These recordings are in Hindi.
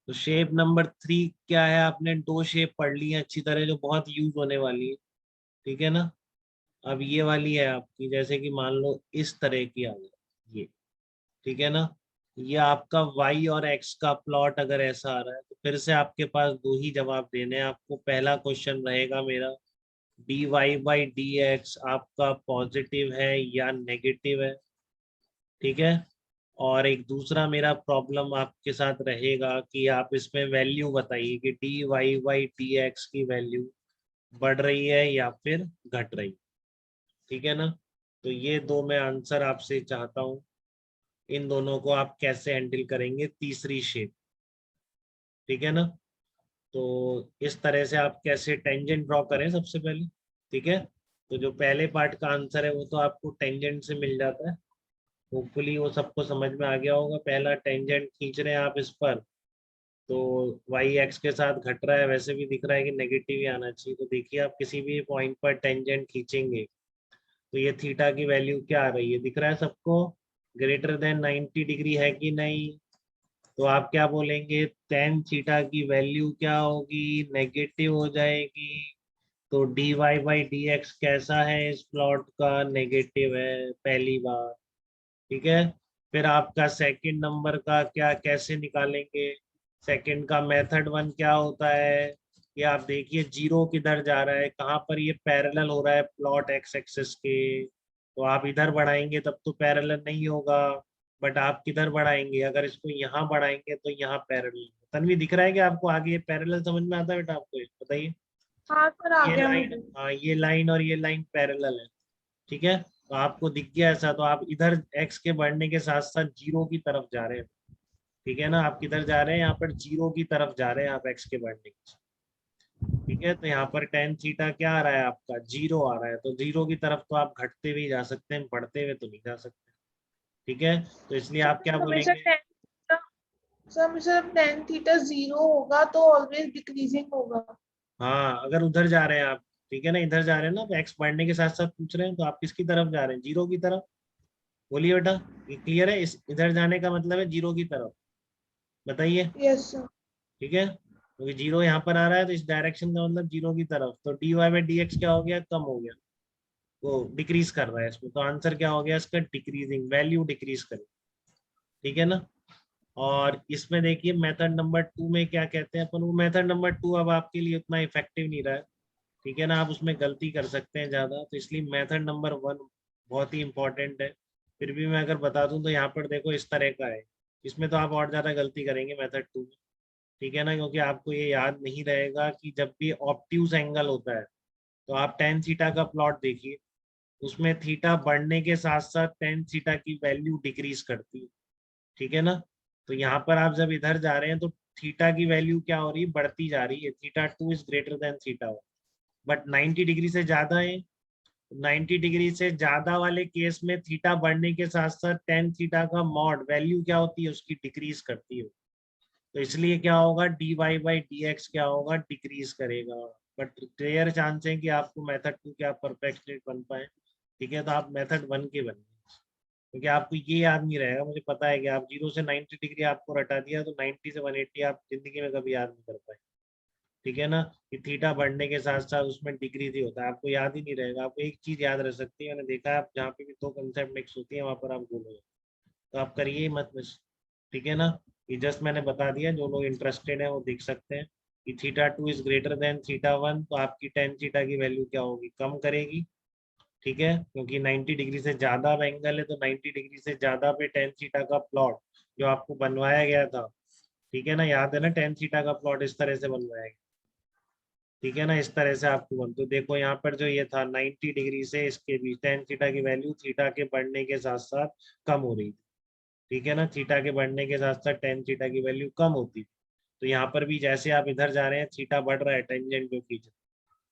तो शेप नंबर 3 क्या है, आपने दो शेप पढ़ ली है अच्छी तरह जो बहुत यूज होने वाली है। ठीक है ना। अब ये वाली है आपकी, जैसे कि मान लो इस तरह की आ गई ये। ठीक है ना। ये आपका वाई और एक्स का प्लॉट अगर ऐसा आ रहा है तो फिर से आपके पास दो ही जवाब देने हैं आपको। पहला क्वेश्चन रहेगा मेरा, d y by d x आपका पॉजिटिव है या नेगेटिव है। ठीक है। और एक दूसरा मेरा प्रॉब्लम आपके साथ रहेगा कि आप इसमें वैल्यू बताइए कि d y by d x की वैल्यू बढ़ रही है या फिर घट रही है। ठीक है ना। तो ये दो मैं आंसर आपसे चाहता हूँ। इन दोनों को आप कैसे हैंडल करेंगे तीसरी शेप। ठीक है ना। तो इस तरह से आप कैसे टेंजेंट ड्रॉ करें सबसे पहले। ठीक है। तो जो पहले पार्ट का आंसर है वो तो आपको टेंजेंट से मिल जाता है। होपफुली वो सबको समझ में आ गया होगा। पहला टेंजेंट खींच रहे हैं आप इस पर, तो वाई एक्स के साथ घट रहा है, वैसे भी दिख रहा है कि नेगेटिव ही आना चाहिए। तो देखिए आप किसी भी पॉइंट पर टेंजेंट खींचेंगे तो ये थीटा की वैल्यू क्या आ रही है, दिख रहा है सबको, ग्रेटर देन 90 डिग्री है कि नहीं। तो आप क्या बोलेंगे, टेन थीटा की वैल्यू क्या होगी, नेगेटिव हो जाएगी। तो d y by d x कैसा है इस प्लॉट का, नेगेटिव है पहली बार। ठीक है। फिर आपका सेकंड नंबर का क्या कैसे निकालेंगे। सेकंड का मेथड वन क्या होता है कि आप देखिए जीरो किधर जा रहा है, कहाँ पर ये पैरेलल हो रहा है प्लॉट एक्स एक्सिस के। तो आप इधर बढ़ाएंगे तब तो पैरेलल नहीं होगा। बट आप किधर बढ़ाएंगे, अगर इसको यहाँ बढ़ाएंगे तो यहाँ पैरेलल। तन्वी दिख रहा है कि आपको आगे ये पैरेलल समझ में आता है बेटा आपको, ये बताइए। हाँ सर, आ ये गया लाइन, मुझे। हाँ ये लाइन और ये लाइन पैरेलल है। ठीक है। तो आपको दिख गया ऐसा, तो आप इधर एक्स के बढ़ने के साथ साथ जीरो की तरफ जा रहे हैं। ठीक है ना। आप किधर जा रहे हैं, यहाँ पर जीरो की तरफ जा रहे हैं आप एक्स के बढ़ने के साथ। ठीक है। तो यहाँ पर टेन थीटा क्या आ रहा है आपका, जीरो आ रहा है। तो जीरो की तरफ तो आप घटते हुए जा सकते हैं, बढ़ते हुए तो नहीं जा सकते। ठीक है। तो इसलिए सर आप क्या हमेशा बोलेंगे। टेन थीटा सर हमेशा टेन थीटा जीरो होगा तो ऑलवेज डिक्रीजिंग होगा। हाँ अगर उधर जा रहे हैं आप, ठीक है ना, इधर जा रहे हैं ना, तो एक्स बढ़ने के साथ साथ पूछ रहे हैं, तो आप किसकी तरफ जा रहे हैं, जीरो की तरफ। बोलिए बेटा, ये क्लियर है, इस इधर जाने का मतलब है जीरो की तरफ। बताइए। Yes sir. ठीक है। क्योंकि जीरो यहाँ पर आ रहा है तो इस डायरेक्शन का मतलब जीरो की तरफ, तो d y by d x क्या हो गया, कम हो गया, वो डिक्रीज कर रहा है इसमें। तो आंसर क्या हो गया इसका, डिक्रीजिंग, वैल्यू डिक्रीज करें। ठीक है ना। और इसमें देखिए मेथड नंबर 2 में क्या कहते हैं अपन, वो मेथड नंबर 2 अब आपके लिए उतना इफेक्टिव नहीं रहा है। ठीक है ना। आप उसमें गलती कर सकते हैं ज़्यादा, तो इसलिए मेथड नंबर 1 बहुत ही इंपॉर्टेंट है। फिर भी मैं अगर बता दूं तो यहाँ पर देखो इस तरह का है। इसमें तो आप और ज़्यादा गलती करेंगे मेथड 2 में। ठीक है ना। क्योंकि आपको ये याद नहीं रहेगा कि जब भी ऑब्ट्यूज एंगल होता है तो आप टेन थीटा का प्लॉट देखिए, उसमें थीटा बढ़ने के साथ साथ टेन थीटा की वैल्यू डिक्रीज करती है। ठीक है ना। तो यहाँ पर आप जब इधर जा रहे हैं तो थीटा की वैल्यू क्या हो रही है, बढ़ती जा रही है, theta two is greater than theta one. But 90 degree से ज्यादा है, 90 डिग्री से ज्यादा वाले केस में थीटा बढ़ने के साथ साथ टेन थीटा का मॉड वैल्यू क्या होती है, उसकी डिक्रीज करती है। तो इसलिए क्या होगा, d y by d x क्या होगा, डिक्रीज करेगा। बट रेयर चांस है कि आपको मेथड 2 के आप परफेक्ट बन पाए। ठीक है। तो आप मेथड 1 के बनिए, क्योंकि आपको ये याद नहीं रहेगा, मुझे पता है कि आप जीरो से 90 डिग्री आपको रटा दिया तो 90 से 180 आप जिंदगी में कभी याद नहीं कर पाए। ठीक है ना। कि थीटा बढ़ने के साथ साथ उसमें डिक्रीज ही होता है, आपको याद ही नहीं रहेगा। आपको एक चीज याद रह सकती है, मैंने देखा है, आप जहाँ पे भी दो कंसेप्ट मिक्स होती है वहां पर आप बोलोगे, तो आप करिए ही मत मिस। ठीक है ना। ये जस्ट मैंने बता दिया, जो लोग इंटरेस्टेड है वो देख सकते हैं कि theta two is greater than theta one, तो आपकी टेन थीटा की वैल्यू क्या होगी, कम करेगी। ठीक है। क्योंकि 90 डिग्री से ज्यादा एंगल है तो 90 डिग्री से ज्यादा पे टेन थीटा का प्लॉट जो आपको बनवाया गया था, ठीक है ना, याद है ना, टेन थीटा का प्लॉट इस तरह से बनवाया गया। ठीक है ना। इस तरह से आपको बन, तो देखो यहाँ पर जो ये था 90 डिग्री से इसके बीच टेन थीटा की वैल्यू थीटा के बढ़ने के साथ साथ कम हो रही थी। ठीक है ना। थीटा के बढ़ने के साथ साथ टेन थीटा की वैल्यू कम होती। तो यहाँ पर भी जैसे आप इधर जा रहे हैं थीटा बढ़ रहा है, टेंजेंट जो खींच,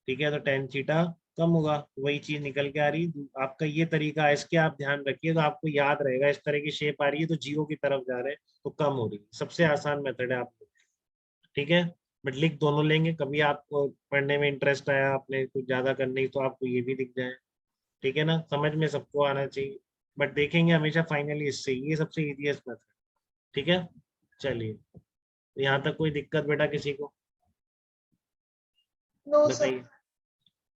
ठीक है, तो टेन थीटा कम होगा, वही चीज निकल के आ रही। आपका ये तरीका है, इसके आप ध्यान रखिए तो आपको याद रहेगा। इस तरह की शेप आ रही है तो जीरो की तरफ जा रहे हैं तो कम हो रही है, सबसे आसान मेथड है आपको। ठीक है। बट लिख दोनों लेंगे, कभी आपको पढ़ने में इंटरेस्ट आया, आपने कुछ ज्यादा करनी तो आपको ये भी दिख जाए। ठीक है ना। समझ में सबको आना चाहिए, बट देखेंगे हमेशा फाइनली इससे, ये सबसे इजीएस्ट मेथड। ठीक है। चलिए। तो यहाँ तक कोई दिक्कत बेटा किसी को? No sir. बताइए।